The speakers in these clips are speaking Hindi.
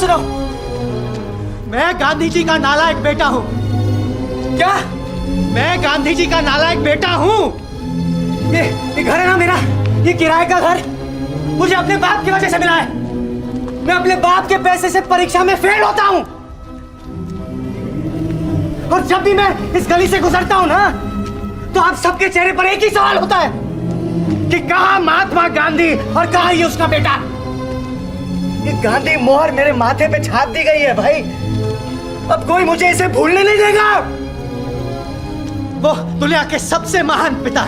सुनो, मैं गांधी जी का नालायक बेटा हूं। क्या? मैं गांधी जी का नालायक बेटा हूं। ये घर है ना मेरा, ये किराए का घर मुझे अपने बाप की वजह से मिला है। मैं अपने बाप के पैसे से परीक्षा में फेल होता हूं, और जब भी मैं इस गली से गुजरता हूं ना, तो आप सबके चेहरे पर एक ही सवाल होता है कि कहां महात्मा गांधी और कहां ये उसका बेटा। ये गांधी मोहर मेरे माथे पे छाप दी गई है भाई। अब कोई मुझे इसे भूलने नहीं देगा। वो दुनिया के सबसे महान पिता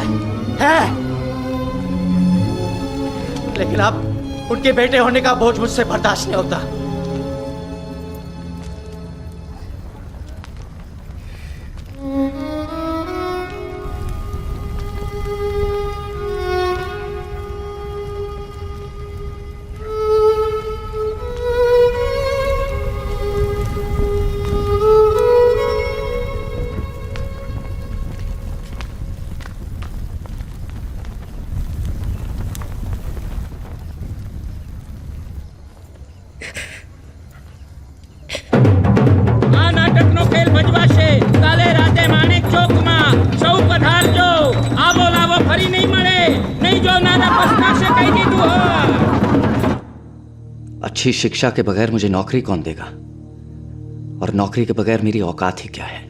है। लेकिन अब उनके बेटे होने का बोझ मुझसे बर्दाश्त नहीं होता। अच्छी शिक्षा के बगैर मुझे नौकरी कौन देगा, और नौकरी के बगैर मेरी औकात ही क्या है।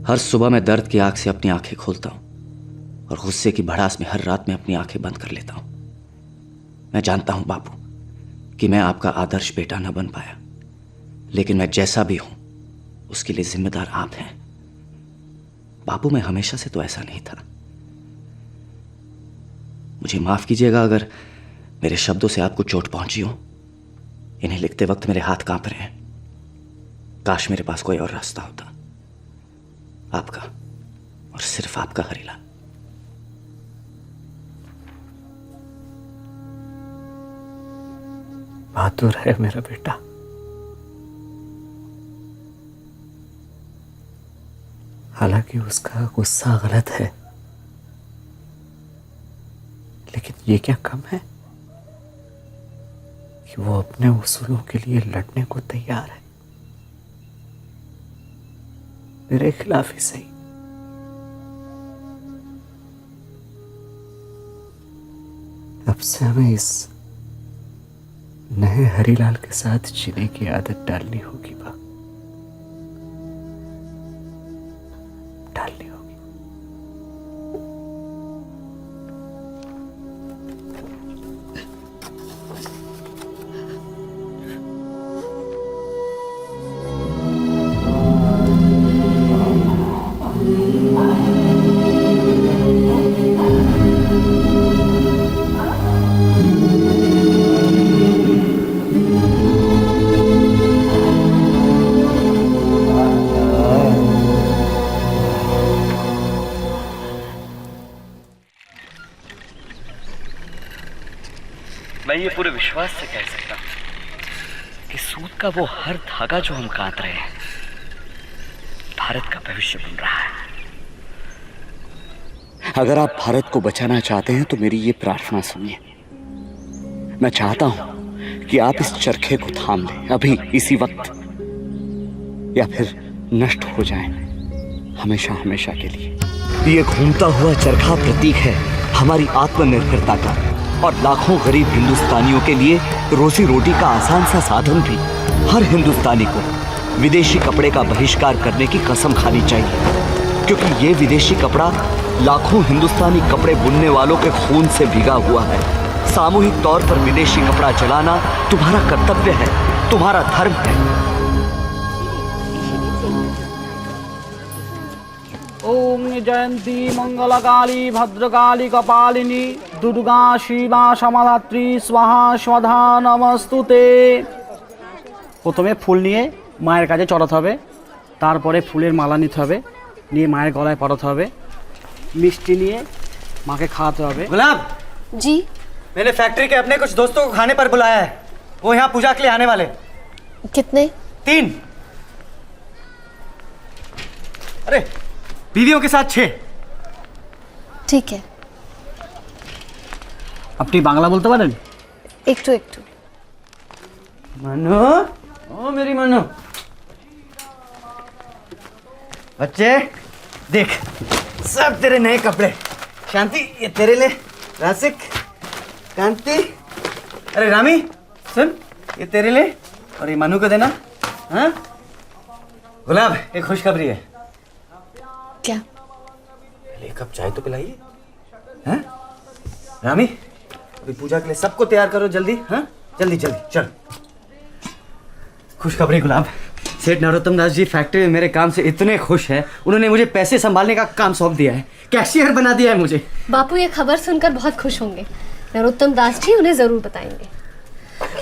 हर सुबह मैं दर्द की आग से अपनी आंखें खोलता हूं और गुस्से की भड़ास में हर रात में अपनी आंखें बंद कर लेता हूं। मैं जानता हूं बापू कि मैं आपका आदर्श बेटा न बन पाया, लेकिन मैं जैसा भी हूं उसके लिए जिम्मेदार आप हैं। बापू मैं हमेशा से तो ऐसा नहीं था। मुझे माफ कीजिएगा अगर मेरे शब्दों से आपको चोट पहुंची हो। इन्हें लिखते वक्त मेरे हाथ कांप रहे हैं। काश मेरे पास कोई और रास्ता होता, आपका और सिर्फ आपका हरीलाल। बहादुर है मेरा बेटा। हालांकि उसका गुस्सा गलत है, लेकिन ये क्या कम है कि वो अपने उसूलों के लिए लड़ने को तैयार है, मेरे खिलाफ ही सही। अब से हमें इस नए हरीलाल के साथ जीने की आदत डालनी होगी बा, डालनी होगी। मैं ये पूरे विश्वास से कह सकता हूं कि सूद का वो हर धागा जो हम काट रहे हैं, भारत का भविष्य बन रहा है। अगर आप भारत को बचाना चाहते हैं तो मेरी ये प्रार्थना सुनिए। मैं चाहता हूं कि आप इस चरखे को थाम लें अभी, इसी वक्त, या फिर नष्ट हो जाएं हमेशा हमेशा के लिए। ये घूमता हुआ चरखा प्रतीक है हमारी आत्मनिर्भरता का, और लाखों गरीब हिंदुस्तानियों के लिए रोजी रोटी का आसान सा साधन भी। हर हिंदुस्तानी को विदेशी कपड़े का बहिष्कार करने की कसम खानी चाहिए, क्योंकि ये विदेशी कपड़ा लाखों हिंदुस्तानी कपड़े बुनने वालों के खून से भीगा हुआ है। सामूहिक तौर पर विदेशी कपड़ा चलाना तुम्हारा कर्तव्य है, तुम्हारा धर्म है। ओम जयंती मंगलकाली भद्रकाली कपालिनी दुर्गा शिवा समाधात्री स्वाहा स्वधा नमस्तुते। प्रथमे फुल निये माয়ের কাছে চড়াতে হবে, তারপরে ফুলের মালা নিতে হবে, নিয়ে মায়ের গলায় পরাতে হবে, মিষ্টি নিয়ে মাকে খাওয়াতে হবে। गुलाब जी, मैंने फैक्ट्री के अपने कुछ दोस्तों को खाने पर बुलाया है। वो यहाँ पूजा के लिए आने वाले। कितने? 3। अरे बीवियों के साथ 6। ठीक है। আপনি বাংলা বলতে পারেন? একটু একটু। मनु, ओ मेरी मनु, बच्चे देख, सब तेरे नए कपड़े। शांति ये तेरे लिए, रासिक, कांति, अरे रामी सुन, ये तेरे लिए और ये मनु को देना। हाँ गुलाब, एक खुशखबरी है। क्या? पहले एक कप चाय तो पिलाइए। हाँ रामी, अभी पूजा के लिए सबको तैयार करो जल्दी। हाँ जल्दी जल्दी चल। खुशखबरी गुलाब, सेठ नरोत्तम दास जी फैक्ट्री में मेरे काम से इतने खुश हैं, उन्होंने मुझे पैसे संभालने का काम सौंप दिया है, कैशियर बना दिया है मुझे। बापू ये खबर सुनकर बहुत खुश होंगे। नरोत्तम दास जी उन्हें जरूर बताएंगे।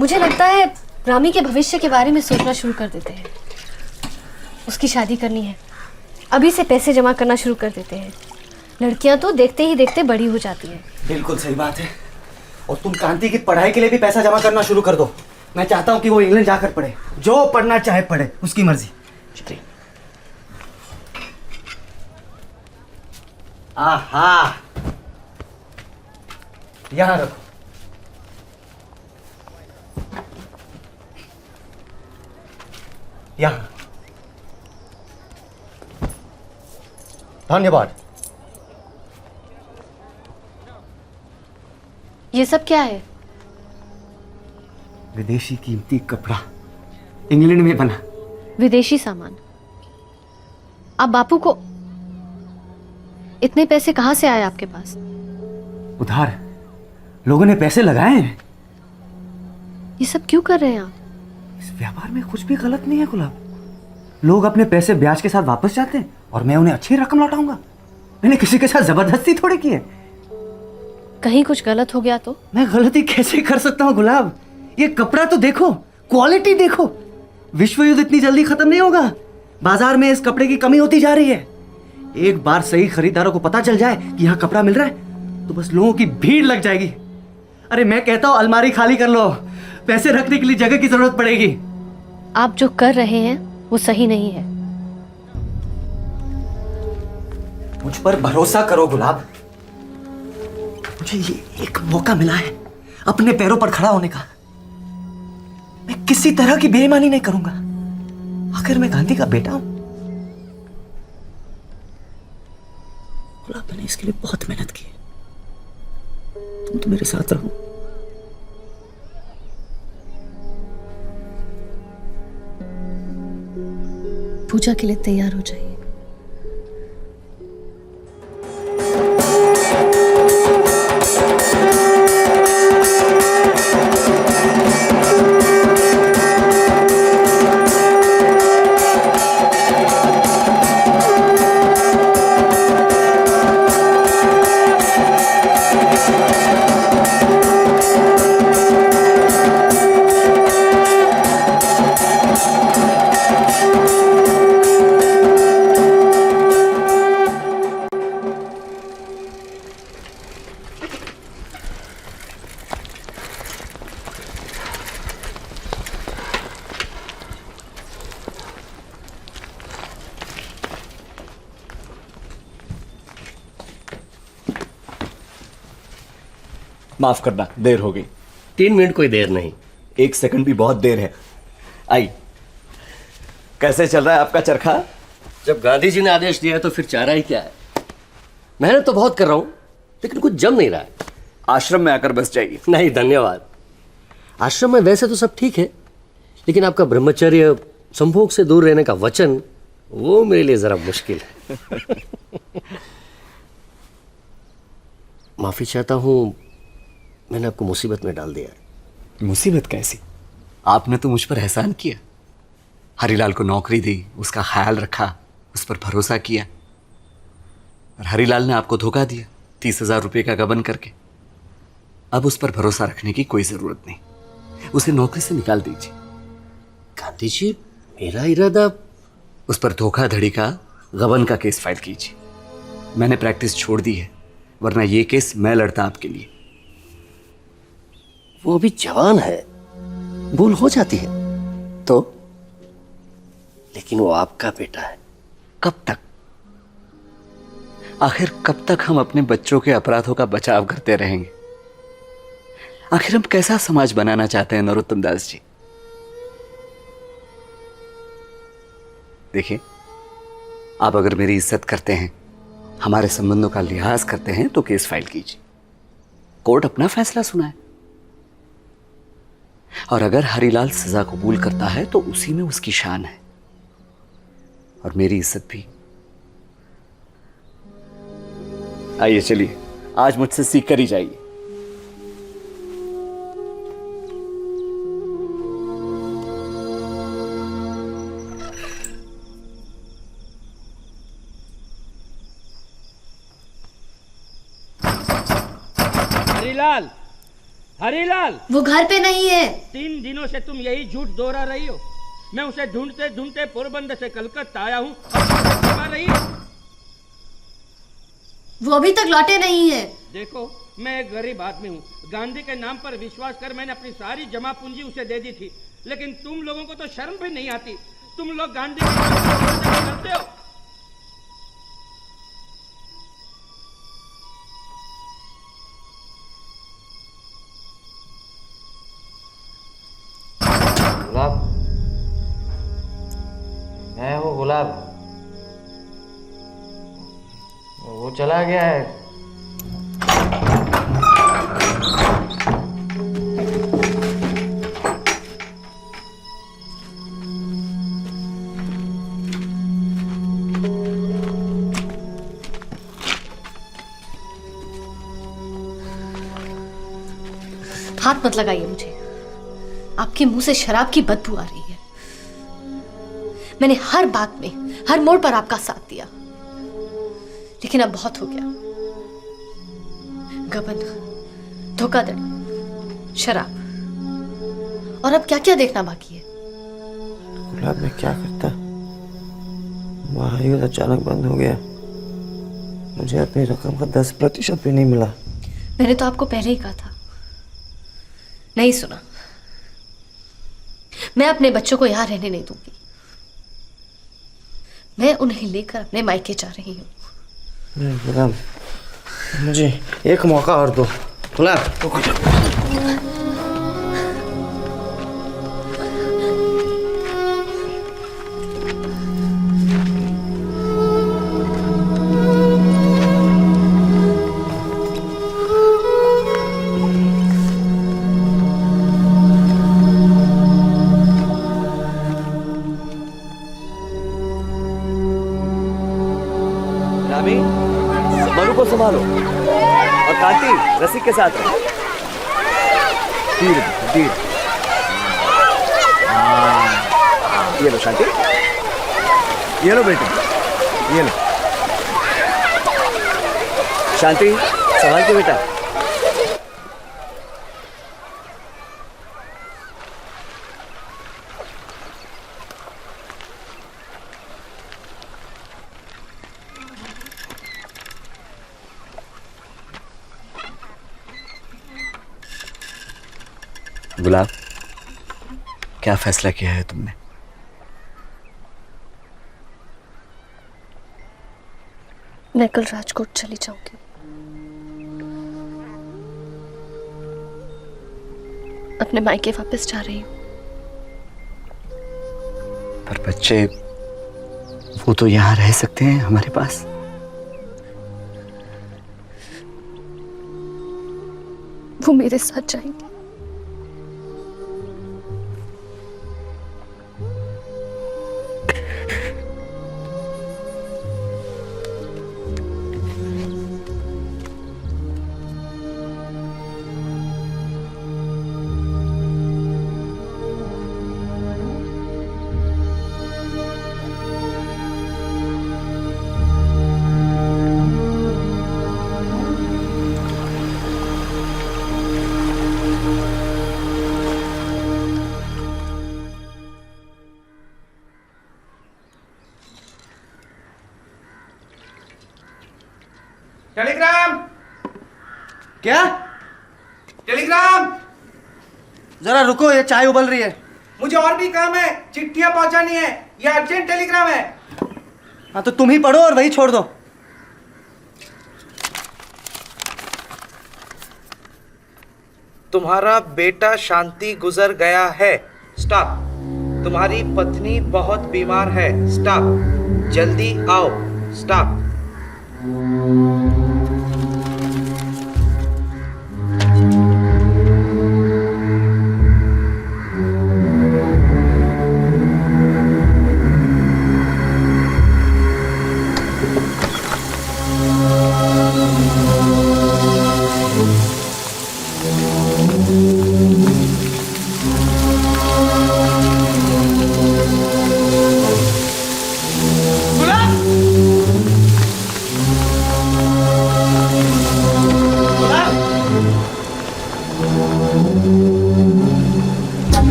मुझे लगता है रामी के भविष्य के बारे में सोचना शुरू कर देते हैं। उसकी शादी करनी है, अभी से पैसे जमा करना शुरू कर देते हैं। लड़कियां तो देखते ही देखते बड़ी हो जाती हैं। बिल्कुल सही बात है। और तुम कांति की पढ़ाई के लिए भी पैसा जमा करना शुरू कर दो। मैं चाहता हूँ कि वो इंग्लैंड जाकर पढ़े, जो पढ़ना चाहे पढ़े, उसकी मर्जी। आहा, यहाँ रखो। यहाँ। धन्यवाद। ये सब क्या है? विदेशी कीमती कपड़ा, इंग्लैंड में बना। विदेशी सामान? आप बापू को इतने पैसे कहाँ से आए आपके पास? उधार, लोगों ने पैसे लगाए हैं। ये सब क्यों कर रहे हैं आप? इस व्यापार में कुछ भी गलत नहीं है गुलाब। लोग अपने पैसे ब्याज के साथ वापस जाते हैं और मैं उन्हें अच्छी रकम लौटाऊंगा। मैंने किसी के साथ जबरदस्ती थोड़ी की है। कहीं कुछ गलत हो गया तो? मैं गलती कैसे कर सकता हूँ गुलाब? ये कपड़ा तो देखो, क्वालिटी देखो। विश्व युद्ध इतनी जल्दी खत्म नहीं होगा। बाजार में इस कपड़े की कमी होती जा रही है। एक बार सही खरीदारों को पता चल जाए कि यहाँ कपड़ा मिल रहा है तो बस लोगों की भीड़ लग जाएगी। अरे मैं कहता हूँ अलमारी खाली कर लो, पैसे रखने के लिए जगह की जरूरत पड़ेगी। आप जो कर रहे हैं वो सही नहीं है। मुझ पर भरोसा करो गुलाब। मुझे ये एक मौका मिला है अपने पैरों पर खड़ा होने का। मैं किसी तरह की बेईमानी नहीं करूंगा। आखिर मैं गांधी का बेटा हूं। गुलाब, मैंने इसके लिए बहुत मेहनत की है। तुम तो मेरे साथ रहो। पूजा के लिए तैयार हो जाइए। माफ करना, देर हो गई। 3 मिनट कोई देर नहीं। 1 सेकंड भी बहुत देर है। आई, कैसे चल रहा है आपका चरखा? जब गांधी जी ने आदेश दिया है तो फिर चारा ही क्या है। मेहनत तो बहुत कर रहा हूं लेकिन कुछ जम नहीं रहा है। आश्रम में आकर बस जाइए। नहीं धन्यवाद। आश्रम में वैसे तो सब ठीक है लेकिन आपका ब्रह्मचर्य, संभोग से दूर रहने का वचन, वो मेरे लिए जरा मुश्किल है। माफी चाहता हूं, मैंने आपको मुसीबत में डाल दिया। मुसीबत कैसी? आपने तो मुझ पर एहसान किया। हरीलाल को नौकरी दी, उसका ख्याल रखा, उस पर भरोसा किया। और हरीलाल ने आपको धोखा दिया 30,000 रुपये का गबन करके। अब उस पर भरोसा रखने की कोई जरूरत नहीं। उसे नौकरी से निकाल दीजिए। गांधी जी, मेरा इरादा। उस पर धोखाधड़ी का, गबन का केस फाइल कीजिए। मैंने प्रैक्टिस छोड़ दी है, वरना ये केस मैं लड़ता आपके लिए। वो अभी जवान है, भूल हो जाती है तो, लेकिन वो आपका बेटा है। कब तक? आखिर कब तक हम अपने बच्चों के अपराधों का बचाव करते रहेंगे? आखिर हम कैसा समाज बनाना चाहते हैं नरोत्तम दास जी? देखिए, आप अगर मेरी इज्जत करते हैं, हमारे संबंधों का लिहाज करते हैं, तो केस फाइल कीजिए। कोर्ट अपना फैसला सुनाए। और अगर हरिलाल सजा कबूल करता है तो उसी में उसकी शान है और मेरी इज्जत भी। आइए चलिए, आज मुझसे सीख कर ही जाइए। हरीलाल, हरीलाल, वो घर पे नहीं है। 3 दिनों से तुम यही झूठ दोहरा रही हो। मैं उसे ढूंढते ढूंढते पोरबंदर से कलकत्ता आया हूँ और तुम छुपा रही हो। वो अभी तक लौटे नहीं है। देखो, मैं एक गरीब आदमी हूँ। गांधी के नाम पर विश्वास कर मैंने अपनी सारी जमा पूंजी उसे दे दी थी, लेकिन तुम लोगों को तो शर्म भी नहीं आती। तुम लोग गांधी के नाम पर करते हो। गुलाब, मैं हूँ गुलाब। वो चला गया है। हाथ मत लगाइए मुझे। आपके मुंह से शराब की बदबू आ रही है। मैंने हर बात में, हर मोड़ पर आपका साथ दिया, लेकिन अब बहुत हो गया। गबन, धोखाधड़ी, शराब, और अब क्या क्या देखना बाकी है। गुलाब, मैं क्या करता? महायुद्ध अचानक बंद हो गया। मुझे अपनी रकम का 10% भी नहीं मिला। मैंने तो आपको पहले ही कहा था। नहीं सुना। मैं अपने बच्चों को यहां रहने नहीं दूंगी। मैं उन्हें लेकर अपने मायके जा रही हूँ। नहीं गुलाब, मुझे एक मौका और दो। गुलाब, रुको जाओ। रामी, मनु को संभालो और कांति रसी के साथ है। धीरे धीरे। ये लो शांति, ये लो बेटे, ये लो। शांति, संभाल के बेटा। गुलाब, क्या फैसला किया है तुमने? मैं कल राजकोट चली जाऊंगी। अपने मायके वापस जा रही हूँ। पर बच्चे, वो तो यहाँ रह सकते हैं हमारे पास। वो मेरे साथ जाएंगे। टेलीग्राम। क्या? टेलीग्राम। जरा रुको, ये चाय उबल रही है। मुझे और भी काम है, चिट्ठियां पहुंचानी है। ये अर्जेंट टेलीग्राम है। हाँ तो तुम ही पढ़ो और वही छोड़ दो। तुम्हारा बेटा शांति गुजर गया है। स्टॉप। तुम्हारी पत्नी बहुत बीमार है। स्टॉप, जल्दी आओ। स्टॉप।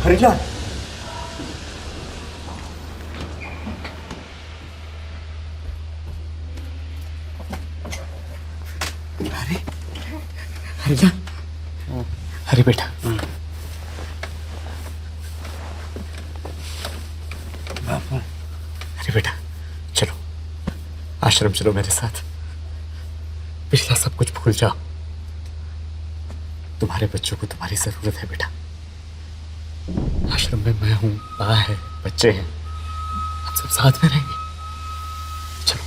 हरिलाल, हरिलाल, अरे बेटा, अरे बेटा, चलो आश्रम चलो मेरे साथ। पिछला सब कुछ भूल जाओ। तुम्हारे बच्चों को तुम्हारी जरूरत है बेटा। आश्रम में मैं हूं, माँ है, बच्चे हैं, हम सब साथ में रहेंगे। चलो।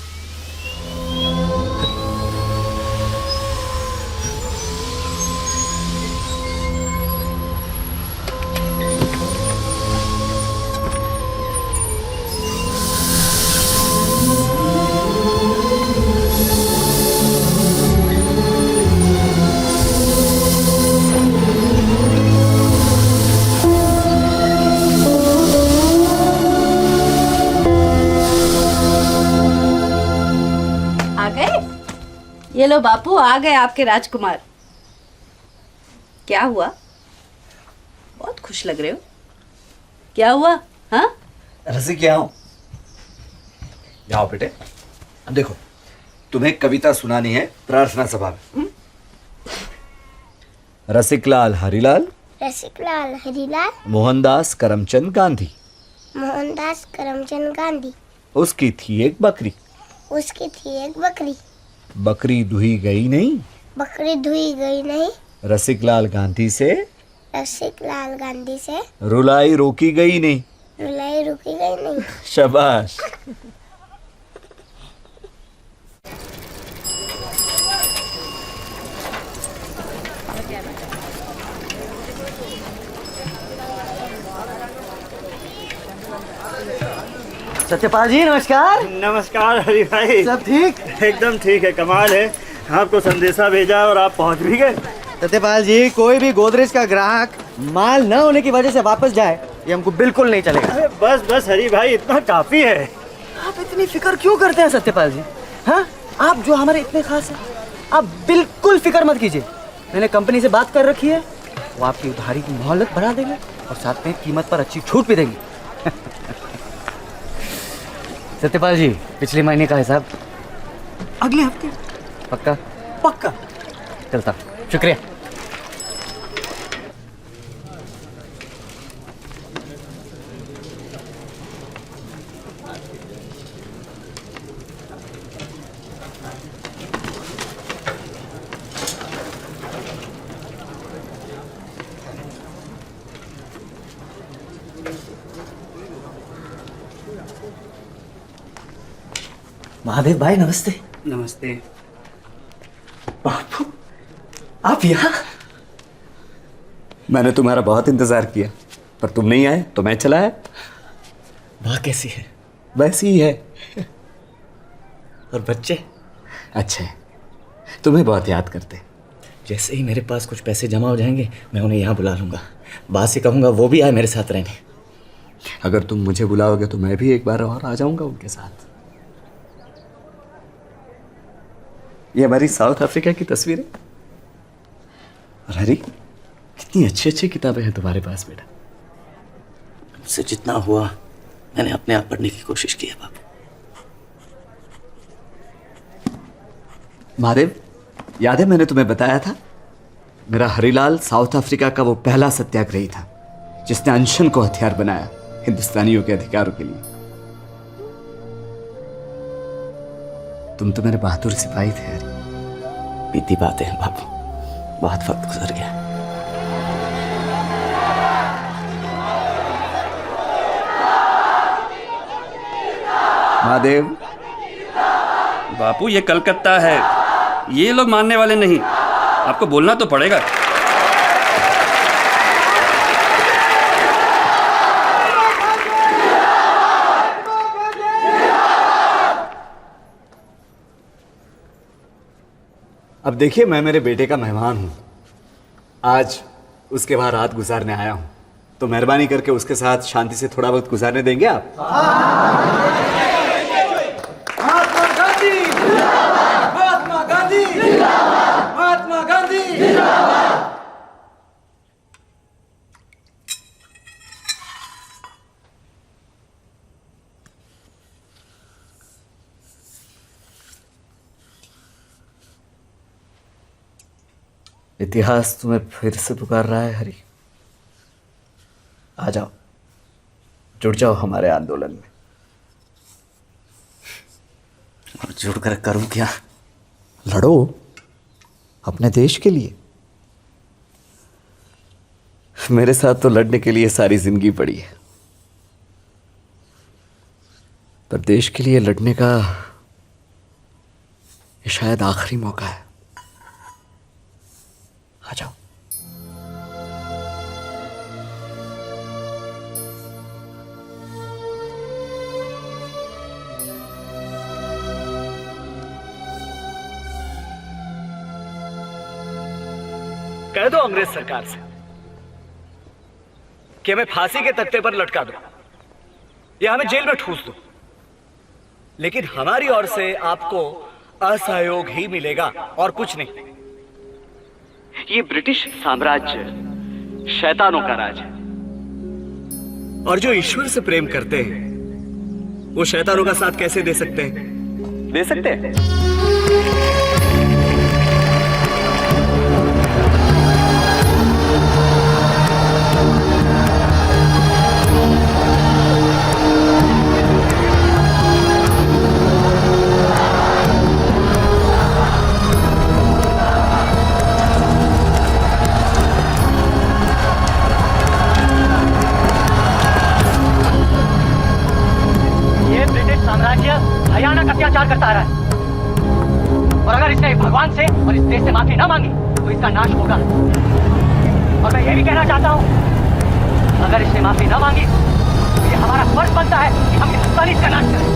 ये लो बापू, आ गए आपके राजकुमार। क्या हुआ? बहुत खुश लग रहे हो। क्या हुआ? हाँ? रसिक क्या हूं? जाओ बेटे, अब देखो तुम्हें कविता सुनानी है प्रार्थना सभा में। रसिकलाल हरिलाल, रसिकलाल हरिलाल, मोहनदास करमचंद गांधी, मोहनदास करमचंद गांधी। उसकी थी एक बकरी, उसकी थी एक बकरी, बकरी दुही गई नहीं, बकरी धुई गई नहीं, रसिकलाल गांधी से, रसिकलाल गांधी से रुलाई रोकी गई नहीं। रुलाई रुकी गई नहीं। शाबाश। सत्यपाल जी नमस्कार। नमस्कार हरि भाई। सब ठीक? एकदम ठीक है, कमाल है। आपको संदेशा भेजा और आप पहुंच भी गए। सत्यपाल जी, कोई भी गोदरेज का ग्राहक माल न होने की वजह से वापस जाए ये हमको बिल्कुल नहीं चलेगा। अरे बस बस हरि भाई, इतना काफी है। आप इतनी फिक्र क्यों करते हैं सत्यपाल जी? हाँ, आप जो हमारे इतने खास हैं, आप बिल्कुल फिक्र मत कीजिए। मैंने कंपनी से बात कर रखी है, वो आपकी उधारी की मोहलत बढ़ा देंगे और साथ में कीमत पर अच्छी छूट भी देंगे। सत्यपाल जी, पिछले महीने का हिसाब अगले हफ्ते पक्का? पक्का। चलता, शुक्रिया। महादेव भाई नमस्ते। नमस्ते। बापू आप यहाँ? मैंने तुम्हारा बहुत इंतजार किया, पर तुम नहीं आए तो मैं चला आया। माँ कैसी है? वैसी ही है। और बच्चे? अच्छे, तुम्हें बहुत याद करते। जैसे ही मेरे पास कुछ पैसे जमा हो जाएंगे मैं उन्हें यहाँ बुला लूंगा। बात से कहूंगा वो भी आए मेरे साथ रहने। अगर तुम मुझे बुलाओगे तो मैं भी एक बार और आ जाऊंगा उनके साथ। ये हमारी साउथ अफ्रीका की तस्वीर है। और हरी, कितनी अच्छी अच्छी किताबें हैं तुम्हारे पास बेटा। मुझसे जितना हुआ मैंने अपने आप पढ़ने की कोशिश की है बापू। महादेव, याद है मैंने तुम्हें बताया था मेरा हरीलाल साउथ अफ्रीका का वो पहला सत्याग्रही था जिसने अनशन को हथियार बनाया हिंदुस्तानियों के अधिकारों के लिए। तुम तो मेरे बहादुर सिपाही थे हरी। बीती बातें हैं बापू, बहुत वक्त गुजर गया। महादेव, बापू ये कलकत्ता है, ये लोग मानने वाले नहीं, आपको बोलना तो पड़ेगा। अब देखिए, मैं मेरे बेटे का मेहमान हूं, आज उसके वहां रात गुजारने आया हूं, तो मेहरबानी करके उसके साथ शांति से थोड़ा वक्त गुजारने देंगे आप? महात्मा गांधी जिंदाबाद! महात्मा गांधी जिंदाबाद! महात्मा गांधी जिंदाबाद! इतिहास तुम्हें फिर से पुकार रहा है हरी। आ जाओ, जुड़ जाओ हमारे आंदोलन में। और जुड़कर करूं क्या? लड़ो अपने देश के लिए। मेरे साथ तो लड़ने के लिए सारी जिंदगी पड़ी है, पर देश के लिए लड़ने का ये शायद आखिरी मौका है। आ जाओ। कह दो अंग्रेज सरकार से कि हमें फांसी के तख्ते पर लटका दो या हमें जेल में ठूस दो, लेकिन हमारी ओर से आपको असहयोग ही मिलेगा और कुछ नहीं। ये ब्रिटिश साम्राज्य शैतानों का राज है, और जो ईश्वर से प्रेम करते हैं वो शैतानों का साथ कैसे दे सकते हैं? दे सकते हैं। भयानक अत्याचार करता आ रहा है, और अगर इसने भगवान से और इस देश से माफी न मांगी तो इसका नाश होगा। और मैं ये भी कहना चाहता हूं, अगर इसने माफी न मांगी तो ये हमारा फर्ज बनता है कि हम हिंदुस्तानी इसका नाश करें।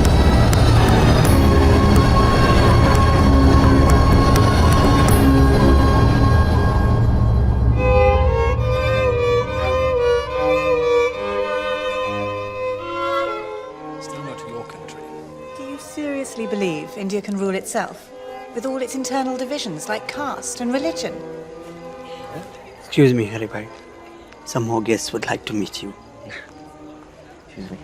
Seriously believe India can rule itself, with all its internal divisions like caste and religion? Excuse me, Harry Bhai. Some more guests would like to meet you. Excuse me.